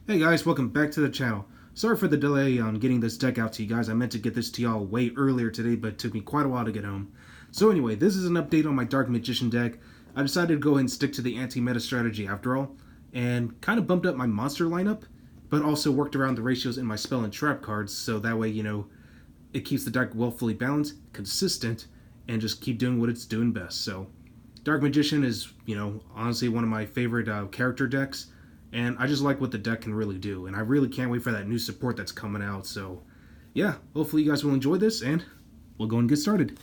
Hey guys, welcome back to the channel. Sorry for the delay on getting this deck out to you guys. I meant to get this to y'all way earlier today, but it took me quite a while to get home. So anyway, this is an update on my Dark Magician deck. I decided to go ahead and stick to the anti-meta strategy after all, and kind of bumped up my monster lineup, but also worked around the ratios in my spell and trap cards, so that way, it keeps the deck well fully balanced, consistent, and just keep doing what it's doing best. So, Dark Magician is, honestly one of my favorite character decks. And I just like what the deck can really do. And I really can't wait for that new support that's coming out. So, yeah, hopefully you guys will enjoy this, and we'll go and get started.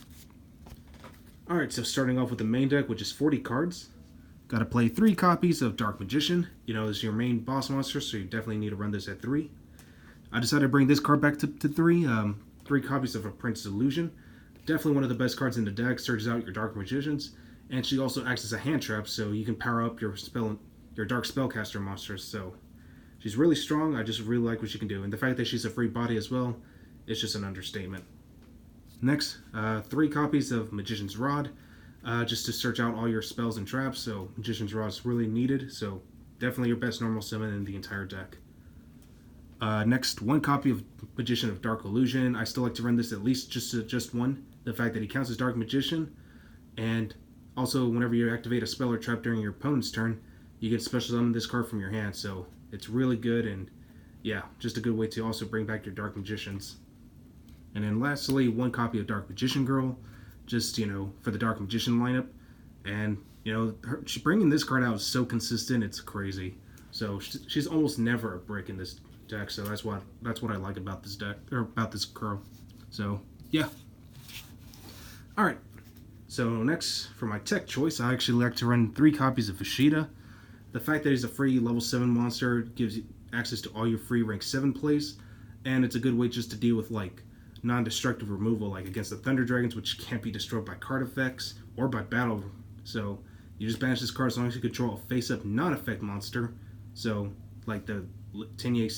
Alright, so starting off with the main deck, which is 40 cards. Gotta play 3 copies of Dark Magician. This is your main boss monster, so you definitely need to run this at 3. I decided to bring this card back to 3. 3 copies of A Prince's Illusion. Definitely one of the best cards in the deck. Searches out your Dark Magicians. And she also acts as a hand trap, so you can power up your Dark Spellcaster monsters, so she's really strong. I just really like what she can do, and the fact that she's a free body as well, it's just an understatement. Next, 3 copies of Magician's Rod, just to search out all your spells and traps, so Magician's Rod is really needed, so definitely your best normal summon in the entire deck. Next, 1 copy of Magician of Dark Illusion. I still like to run this at least just one. The fact that he counts as Dark Magician, and also whenever you activate a spell or trap during your opponent's turn, you can special summon this card from your hand, so it's really good, and yeah, just a good way to also bring back your Dark Magicians. And then lastly, 1 copy of Dark Magician Girl, just, for the Dark Magician lineup. And, bringing this card out is so consistent, it's crazy. So she's almost never a brick in this deck, so that's what I like about this deck, or about this girl. So, yeah. Alright, so next, for my tech choice, I actually like to run 3 copies of Vashida. The fact that he's a free level 7 monster gives you access to all your free rank 7 plays, and it's a good way just to deal with non-destructive removal, like against the Thunder Dragons, which can't be destroyed by card effects or by battle. So you just banish this card as long as you control a face-up non-effect monster. So like the Tenier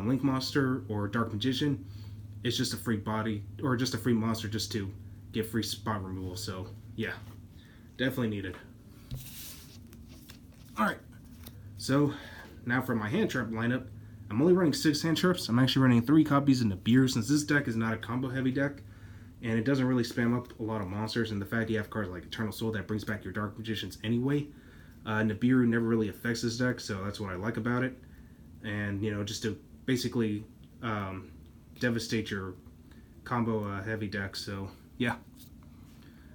Link monster or Dark Magician, it's just a free body or just a free monster just to get free spot removal. So yeah, definitely needed. Alright. So, now for my hand trap lineup, I'm only running 6 hand traps. I'm actually running 3 copies of Nibiru, since this deck is not a combo heavy deck, and it doesn't really spam up a lot of monsters, and the fact you have cards like Eternal Soul that brings back your Dark Magicians anyway, Nibiru never really affects this deck, so that's what I like about it. And, just to basically devastate your combo heavy deck, so yeah.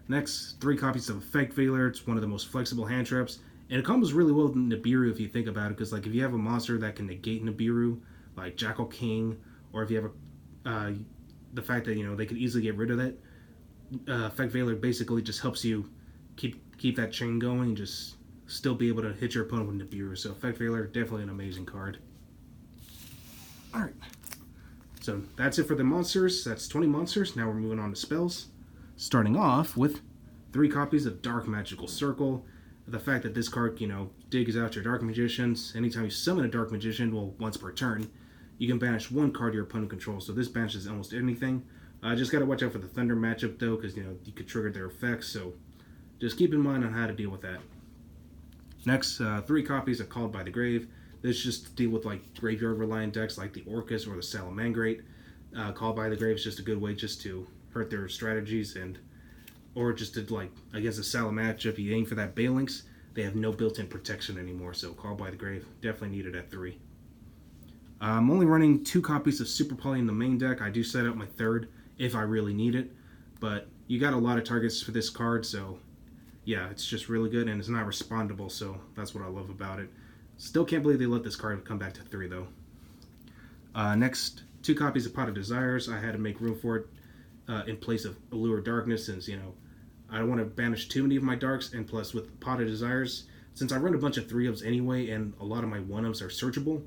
Next, 3 copies of Effect Veiler. It's one of the most flexible hand traps. And it combos really well with Nibiru if you think about it, because if you have a monster that can negate Nibiru, like Jackal King, or if you have the fact that they could easily get rid of that, Effect Veiler basically just helps you keep that chain going and just still be able to hit your opponent with Nibiru. So Effect Veiler, definitely an amazing card. Alright, so that's it for the monsters. That's 20 monsters. Now we're moving on to spells. Starting off with 3 copies of Dark Magical Circle. The fact that this card, digs out your Dark Magicians. Anytime you summon a Dark Magician, well, once per turn, you can banish 1 card your opponent controls. So this banishes almost anything. Just gotta watch out for the Thunder matchup though, because you could trigger their effects. So just keep in mind on how to deal with that. Next, 3 copies of Called by the Grave. This just to deal with graveyard reliant decks like the Orcus or the Salamangrate. Called by the Grave is just a good way just to hurt their strategies, or just to, against a Sala matchup, you aim for that Balinx, they have no built-in protection anymore, so Call by the Grave, definitely needed at 3. I'm only running 2 copies of Super Poly in the main deck. I do set up my 3rd if I really need it, but you got a lot of targets for this card, so yeah, it's just really good, and it's not respondable, so that's what I love about it. Still can't believe they let this card come back to 3, though. Next, 2 copies of Pot of Desires. I had to make room for it in place of Allure of Darkness, since, I don't want to banish too many of my darks, and plus with Pot of Desires, since I run a bunch of 3-ofs anyway, and a lot of my 1-ofs are searchable,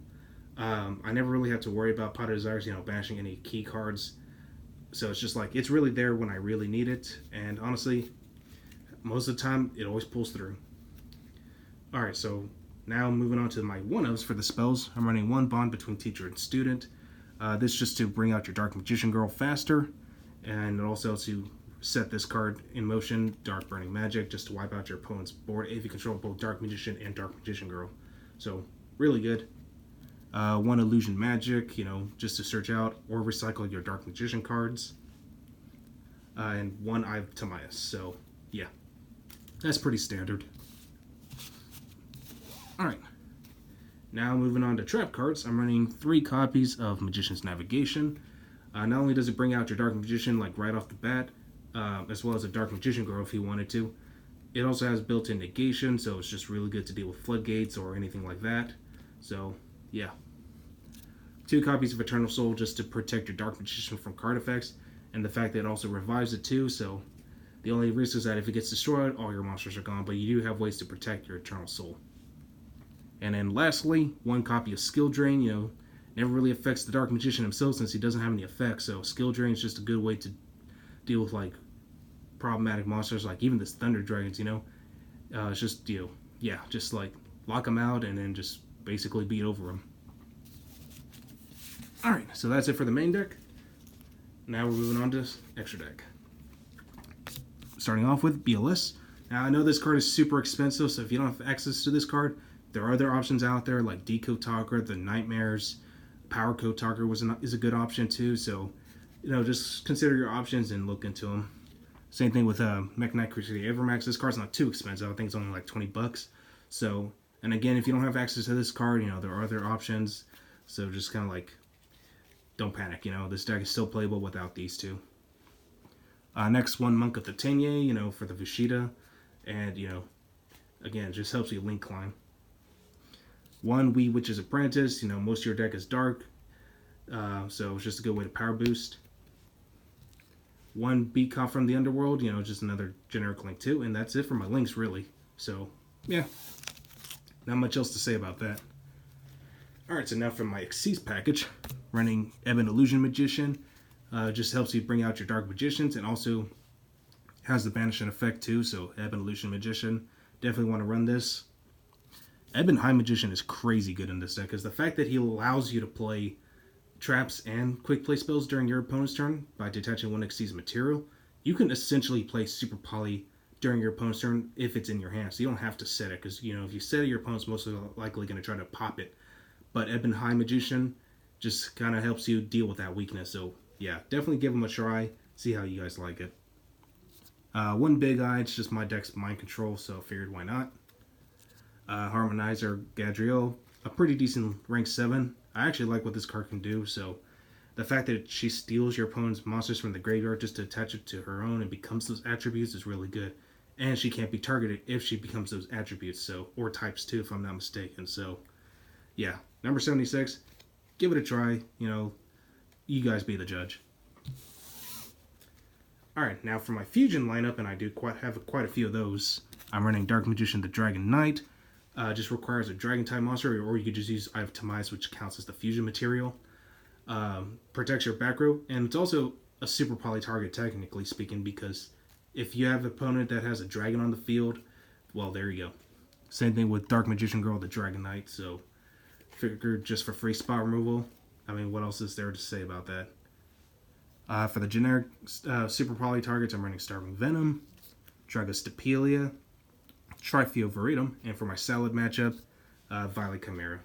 I never really have to worry about Pot of Desires, banishing any key cards. So it's just it's really there when I really need it, and honestly, most of the time, it always pulls through. Alright, so now moving on to my 1-ofs for the spells. I'm running 1 Bond between Teacher and Student. This just to bring out your Dark Magician Girl faster, and also to set this card in motion, Dark Burning Magic, just to wipe out your opponent's board if you control both Dark Magician and Dark Magician Girl. So, really good. One illusion magic, just to search out or recycle your dark magician cards. And one Eye of Timaeus. So, yeah, that's pretty standard. Alright, now moving on to trap cards, I'm running 3 copies of Magician's Navigation. Not only does it bring out your Dark Magician like right off the bat, as well as a Dark Magician Girl if you wanted to. It also has built-in negation, so it's just really good to deal with floodgates or anything like that. So, yeah. 2 copies of Eternal Soul just to protect your Dark Magician from card effects, and the fact that it also revives it too, so the only risk is that if it gets destroyed, all your monsters are gone, but you do have ways to protect your Eternal Soul. And then lastly, 1 copy of Skill Drain, never really affects the Dark Magician himself since he doesn't have any effects, so Skill Drain is just a good way to deal with, like, problematic monsters, like even this Thunder Dragons, it's just, just, like, lock them out and then just basically beat over them. Alright, so that's it for the main deck. Now we're moving on to extra deck. Starting off with BLS. Now I know this card is super expensive, so if you don't have access to this card, there are other options out there like Decode Talker, the Nightmares, Power Code Talker is a good option too. So, just consider your options and look into them. Same thing with Mech Knight Crusader Evermax. This card's not too expensive. I think it's only like $20. So, and again, if you don't have access to this card, there are other options. So just kind of like, don't panic. This deck is still playable without these 2. Next one, Monk of the Tenye, for the Vushida. And, again, it just helps you link climb. 1 Wee Witch's Apprentice. Most of your deck is dark. So it's just a good way to power boost. 1 Beat Cop from the Underworld. Just another generic link too. And that's it for my links, really. So, yeah. Not much else to say about that. Alright, so now for my Xyz package. Running Ebon Illusion Magician. Just helps you bring out your Dark Magicians, and also has the banishing effect too, so Ebon Illusion Magician. Definitely want to run this. Ebon High Magician is crazy good in this deck, because the fact that he allows you to play traps and quick play spells during your opponent's turn by detaching 1 Xyz material, you can essentially play Super Poly during your opponent's turn if it's in your hand. So you don't have to set it, because if you set it, your opponent's most likely going to try to pop it. But Ebon High Magician just kind of helps you deal with that weakness. So yeah, definitely give them a try. See how you guys like it. 1 Big Eye, it's just my deck's mind control, so figured why not. Harmonizer Gadriel, a pretty decent rank 7. I actually like what this card can do, so the fact that she steals your opponent's monsters from the graveyard just to attach it to her own and becomes those attributes is really good. And she can't be targeted if she becomes those attributes, or types too, if I'm not mistaken. So yeah, number 76, give it a try. You guys be the judge. Alright, now for my fusion lineup, and I do have quite a few of those. I'm running Dark Magician the Dragon Knight. Just requires a Dragon type monster, or you could just use Eye of Timaeus, which counts as the fusion material. Protects your back row, and it's also a super poly target, technically speaking, because if you have an opponent that has a dragon on the field, well, there you go. Same thing with Dark Magician Girl, the Dragon Knight, so figured just for free spot removal. I mean, what else is there to say about that? For the generic super poly targets, I'm running Starving Venom, Dragostapelia, Trifeo Veritum, and for my salad matchup, Violet Chimera.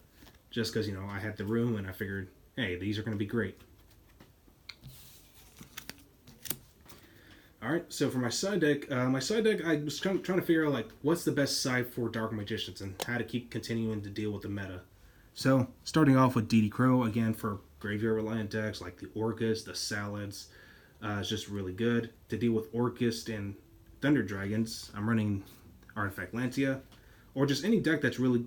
Just because, I had the room and I figured, hey, these are going to be great. Alright, so for my side deck, I was trying to figure out, what's the best side for Dark Magicians and how to keep continuing to deal with the meta. So, starting off with DD Crow, again, for graveyard-reliant decks like the Orcust, the Salads, it's just really good. To deal with Orcust and Thunder Dragons, I'm running Artifact Lantia, or just any deck that's really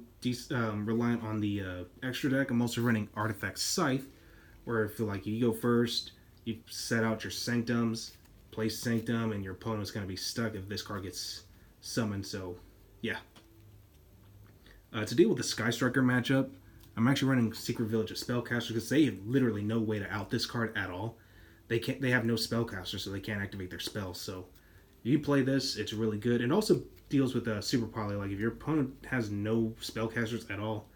reliant on the extra deck. I'm also running Artifact Scythe, where if you go first, you set out your Sanctums, play Sanctum, and your opponent's going to be stuck if this card gets summoned, so yeah. To deal with the Sky Striker matchup, I'm actually running Secret Village of Spellcasters because they have literally no way to out this card at all. They have no Spellcaster, so they can't activate their spells. So you play this, it's really good. And also deals with Super Poly. Like if your opponent has no Spellcasters at all,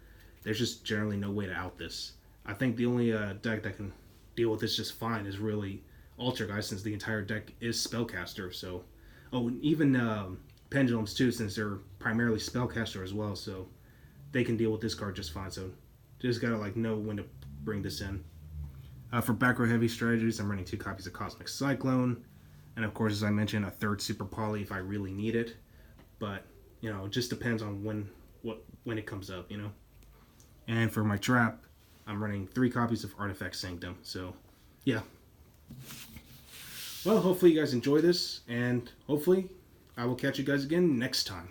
there's just generally no way to out this. I think the only deck that can deal with this just fine is really Altergeist, since the entire deck is Spellcaster. So, and even Pendulums too, since they're primarily Spellcaster as well. So they can deal with this card just fine. So Just gotta like know when to bring this in. For back row heavy strategies, I'm running 2 copies of Cosmic Cyclone, and of course, as I mentioned, a 3rd Super Poly if I really need it. But you know, it just depends on when it comes up, you know. And for my trap, I'm running 3 copies of Artifact Sanctum. So, yeah. Well, hopefully you guys enjoy this, and hopefully I will catch you guys again next time.